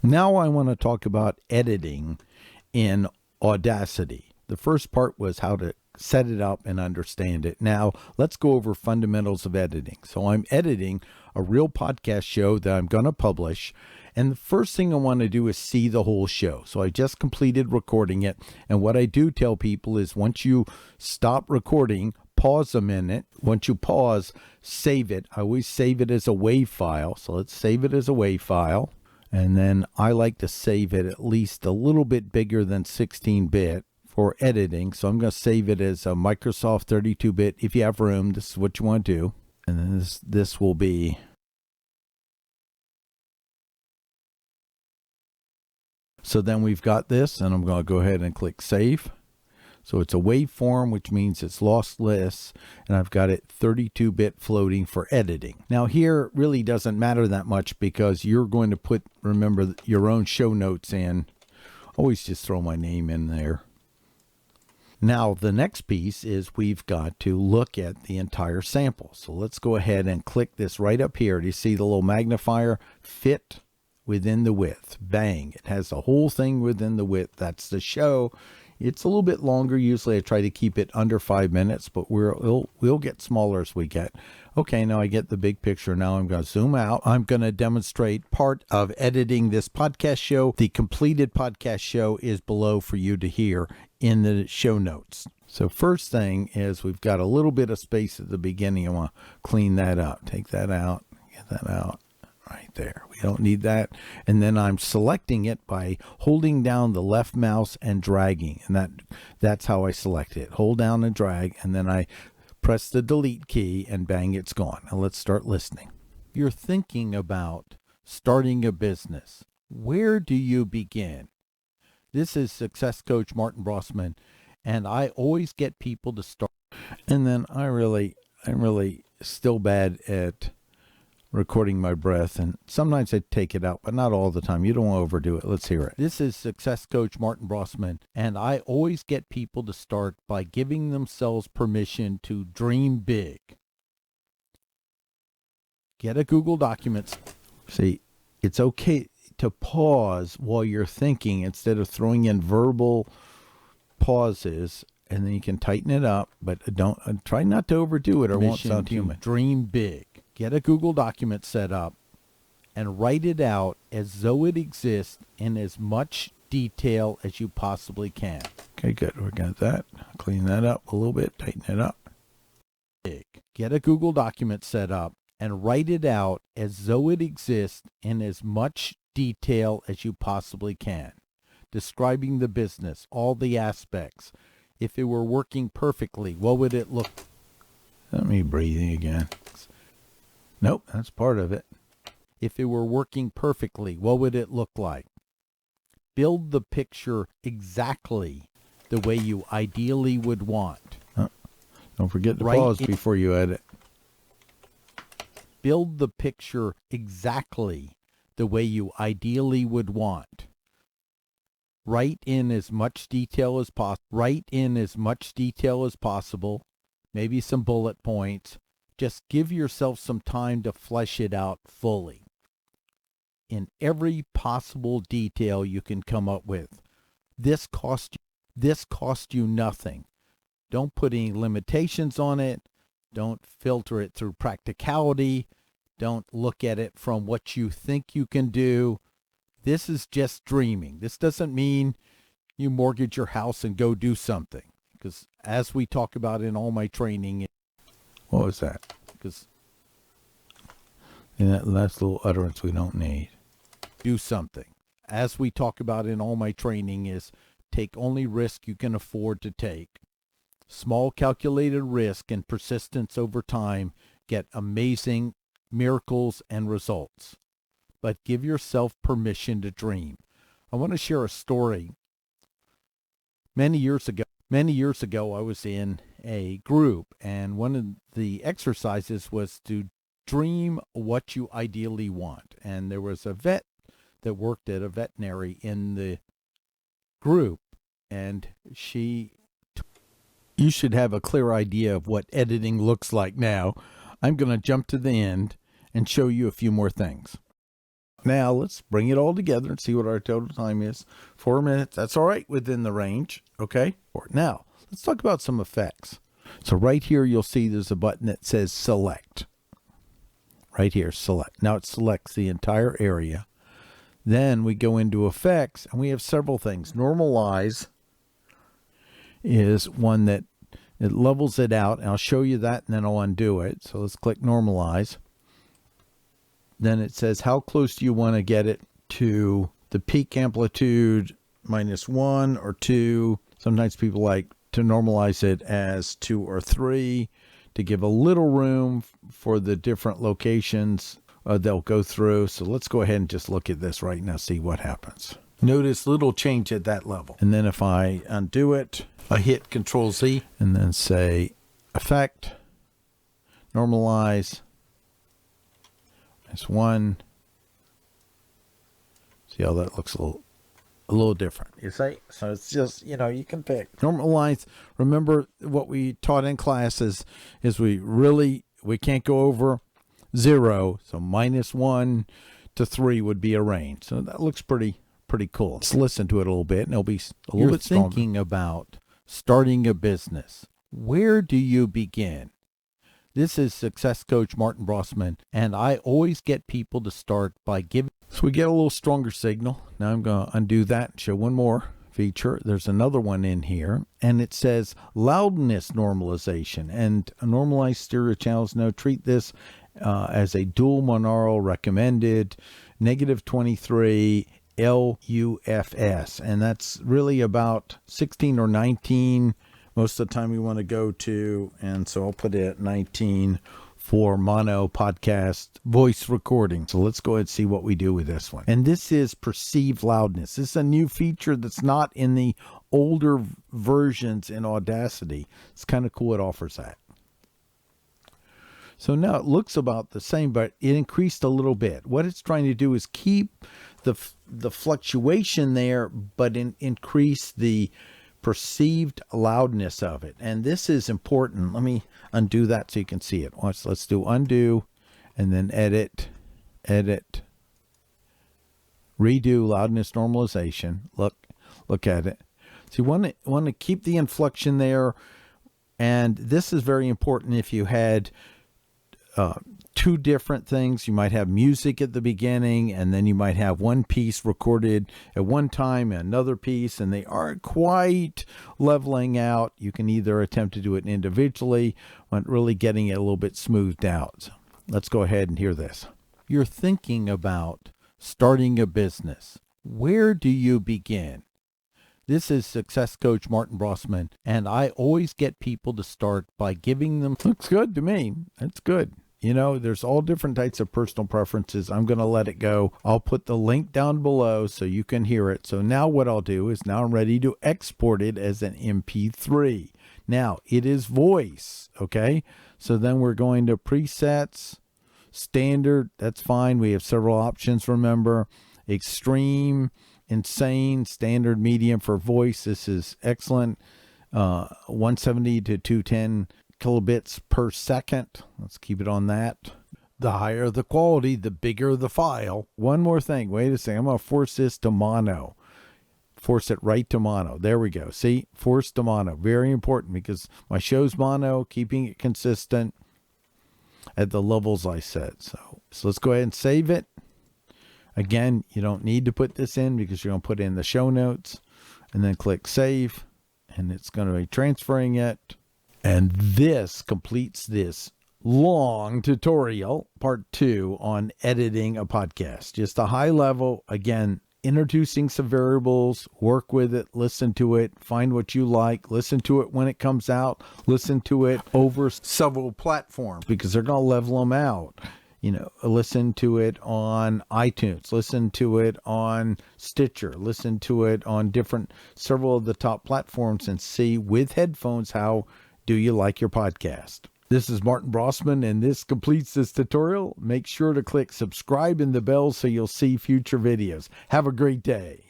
Now I want to talk about editing in Audacity. The first part was how to set it up and understand it. Now let's go over fundamentals of editing. So I'm editing a real podcast show that I'm going to publish. And the first thing I want to do is see the whole show. So I just completed recording it. And what I do tell people is once you stop recording, pause a minute. Once you pause, save it. I always save it as a WAV file. So let's save it as a WAV file. And then I like to save it at least a little bit bigger than 16-bit for editing. So I'm going to save it as a Microsoft 32-bit. If you have room, this is what you want to do. And then this will be. So then we've got this, and I'm going to go ahead and click Save. So it's a waveform, which means it's lossless, and I've got it 32-bit floating for editing. Now here it really doesn't matter that much because you're going to remember your own show notes in. Always just throw my name in there. Now the next piece is we've got to look at the entire sample. So let's go ahead and click this right up here. Do you see the little magnifier? Fit within the width. Bang. It has the whole thing within the width. That's the show. It's a little bit longer. Usually I try to keep it under 5 minutes, but we'll get smaller as we get. Okay, now I get the big picture. Now I'm going to zoom out. I'm going to demonstrate part of editing this podcast show. The completed podcast show is below for you to hear in the show notes. So first thing is we've got a little bit of space at the beginning. I want to clean that up. Take that out. Get that out. Right there. We don't need that. And then I'm selecting it by holding down the left mouse and dragging. And that's how I select it. Hold down and drag, and then I press the delete key and bang, it's gone. Now let's start listening. You're thinking about starting a business. Where do you begin? This is Success Coach Martin Brossman, and I always get people to start. And then I'm really still bad at recording my breath, and sometimes I take it out, but not all the time. You don't want to overdo it. Let's hear it. This is Success Coach Martin Brossman, and I always get people to start by giving themselves permission to dream big. Get a Google Documents. See, it's okay to pause while you're thinking instead of throwing in verbal pauses, and then you can tighten it up, but try not to overdo it or it won't sound human. Dream big. Get a Google document set up and write it out as though it exists in as much detail as you possibly can. Okay, good. We got that. Clean that up a little bit. Tighten it up. Get a Google document set up and write it out as though it exists in as much detail as you possibly can. Describing the business, all the aspects. If it were working perfectly, what would it look? Let me breathe again. Nope, that's part of it. If it were working perfectly, what would it look like? Build the picture exactly the way you ideally would want. Don't forget to pause before you edit. Build the picture exactly the way you ideally would want. Write in as much detail as possible. Maybe some bullet points. Just give yourself some time to flesh it out fully in every possible detail you can come up with. This cost you nothing. Don't put any limitations on it. Don't filter it through practicality. Don't look at it from what you think you can do. This is just dreaming. This doesn't mean you mortgage your house and go do something. Because as we talk about in all my training, what was that? Because in that last little utterance we don't need. Do something. As we talk about in all my training is take only risk you can afford to take. Small calculated risk and persistence over time get amazing miracles and results. But give yourself permission to dream. I want to share a story. Many years ago, I was in a group, and one of the exercises was to dream what you ideally want. And there was a vet that worked at a veterinary in the group, and you should have a clear idea of what editing looks like now. I'm going to jump to the end and show you a few more things. Now let's bring it all together and see what our total time is. 4 minutes. That's all right within the range. Okay. Now let's talk about some effects. So right here, you'll see there's a button that says select. Right here, select. Now it selects the entire area. Then we go into effects and we have several things. Normalize is one that it levels it out. And I'll show you that and then I'll undo it. So let's click normalize. Then it says how close do you want to get it to the peak amplitude, -1 or 2. Sometimes people like to normalize it as 2 or 3 to give a little room for the different locations they'll go through. So let's go ahead and just look at this right now, see what happens. Notice little change at that level. And then if I undo it, I hit Control Z and then say Effect, Normalize, -1. See how that looks a little different, you see? So it's just, you can pick. Normalize, remember what we taught in classes is we can't go over 0. So -1 to 3 would be a range. So that looks pretty cool. Let's listen to it a little bit and it'll be a little bit stronger. You're thinking about starting a business. Where do you begin? This is Success Coach Martin Brossman, and I always get people to start by giving. So we get a little stronger signal. Now I'm going to undo that and show one more feature. There's another one in here, and it says loudness normalization and normalized stereo channels. Now treat this as a dual monaural recommended, -23 LUFS, and that's really about 16 or 19. Most of the time we want to go to, and so I'll put it at 19 for mono podcast voice recording. So let's go ahead and see what we do with this one. And this is perceived loudness. This is a new feature that's not in the older versions in Audacity. It's kind of cool it offers that. So now it looks about the same, but it increased a little bit. What it's trying to do is keep the fluctuation there, but increase the perceived loudness of it. And this is important. Let me undo that so you can see it. Watch, let's do undo and then edit, redo loudness normalization. Look at it. So you want to keep the inflection there. And this is very important if you had two different things. You might have music at the beginning, and then you might have one piece recorded at one time and another piece, and they aren't quite leveling out. You can either attempt to do it individually or really getting it a little bit smoothed out. So let's go ahead and hear this. You're thinking about starting a business. Where do you begin? This is Success Coach Martin Brossman, and I always get people to start by giving them. Looks good to me. That's good. There's all different types of personal preferences. I'm going to let it go. I'll put the link down below so you can hear it. So now what I'll do is now I'm ready to export it as an MP3. Now it is voice. Okay. So then we're going to presets, standard. That's fine. We have several options. Remember, extreme, insane, standard, medium for voice. This is excellent. 170 to 210 kilobits per second. Let's keep it on that. The higher the quality, the bigger the file. One more thing. Wait a second. I'm going to force this to mono. Force it right to mono. There we go. See? Force to mono. Very important because my show's mono, keeping it consistent at the levels I set. So let's go ahead and save it. Again, you don't need to put this in because you're going to put in the show notes and then click save, and it's going to be transferring it. And this completes this long tutorial, part 2 on editing a podcast. Just a high level, again, introducing some variables, work with it, listen to it, find what you like, listen to it when it comes out, listen to it over several platforms because they're going to level them out. Listen to it on iTunes, listen to it on Stitcher, listen to it on several of the top platforms and see with headphones how do you like your podcast. This is Martin Brossman, and this completes this tutorial. Make sure to click subscribe and the bell so you'll see future videos. Have a great day.